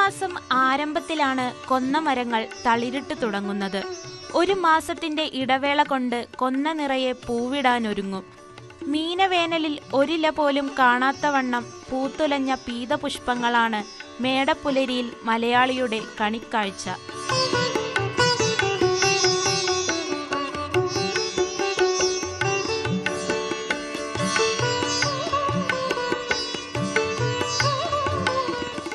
മാസം ആരംഭത്തിലാണ് കൊന്നമരങ്ങൾ തളിരിട്ട് തുടങ്ങുന്നത്. ഒരു മാസത്തിന്റെ ഇടവേള കൊണ്ട് കൊന്ന നിറയെ പൂവിടാനൊരുങ്ങും. മീനവേനലിൽ ഒരില പോലും കാണാത്തവണ്ണം പൂത്തുലഞ്ഞ പീതപുഷ്പങ്ങളാണ് മേടപ്പുലരിയിൽ മലയാളിയുടെ കണിക്കാഴ്ച.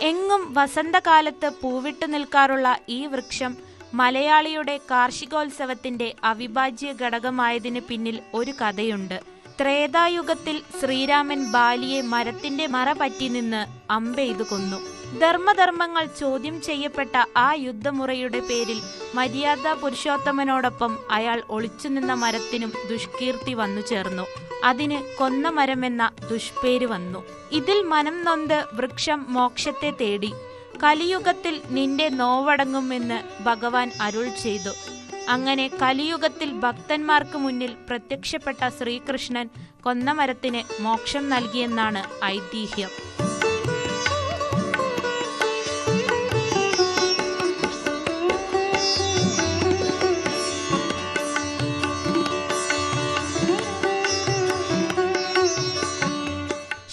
എങ്ങും വസന്തകാലത്ത് പൂവിട്ടു നിൽക്കാറുള്ള ഈ വൃക്ഷം മലയാളിയുടെ കാർഷികോത്സവത്തിന്റെ അവിഭാജ്യ ഘടകമായതിന് പിന്നിൽ ഒരു കഥയുണ്ട്. ത്രേതായുഗത്തിൽ ശ്രീരാമൻ ബാലിയെ മരത്തിന്റെ മറ പറ്റി നിന്ന് അമ്പെയ്തു കൊന്നു. ധർമ്മധർമ്മങ്ങൾ ചോദ്യം ചെയ്യപ്പെട്ട ആ യുദ്ധമുറയുടെ പേരിൽ മര്യാദ പുരുഷോത്തമനോടൊപ്പം അയാൾ ഒളിച്ചുനിന്ന മരത്തിനും ദുഷ്കീർത്തി വന്നു ചേർന്നു. അതിന് കൊന്നമരമെന്ന ദുഷ്പേര് വന്നു. ഇതിൽ മനം നൊന്ത് വൃക്ഷം മോക്ഷത്തെ തേടി. കലിയുഗത്തിൽ നിന്റെ നോവടങ്ങുമെന്ന് ഭഗവാൻ അരുൾ ചെയ്തു. അങ്ങനെ കലിയുഗത്തിൽ ഭക്തന്മാർക്ക് മുന്നിൽ പ്രത്യക്ഷപ്പെട്ട ശ്രീകൃഷ്ണൻ കൊന്നമരത്തിന് മോക്ഷം നൽകിയെന്നാണ് ഐതിഹ്യം.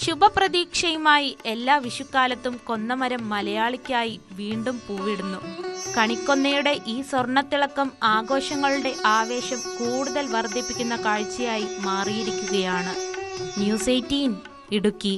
ശുഭപ്രതീക്ഷയുമായി എല്ലാ വിഷുക്കാലത്തും കൊന്നമരം മലയാളിക്കായി വീണ്ടും പൂവിടുന്നു. കണിക്കൊന്നയുടെ ഈ സ്വർണ്ണത്തിളക്കം ആഘോഷങ്ങളുടെ ആവേശം കൂടുതൽ വർദ്ധിപ്പിക്കുന്ന കാഴ്ചയായി മാറിയിരിക്കുകയാണ്. ന്യൂസ് 18 ഇടുക്കി.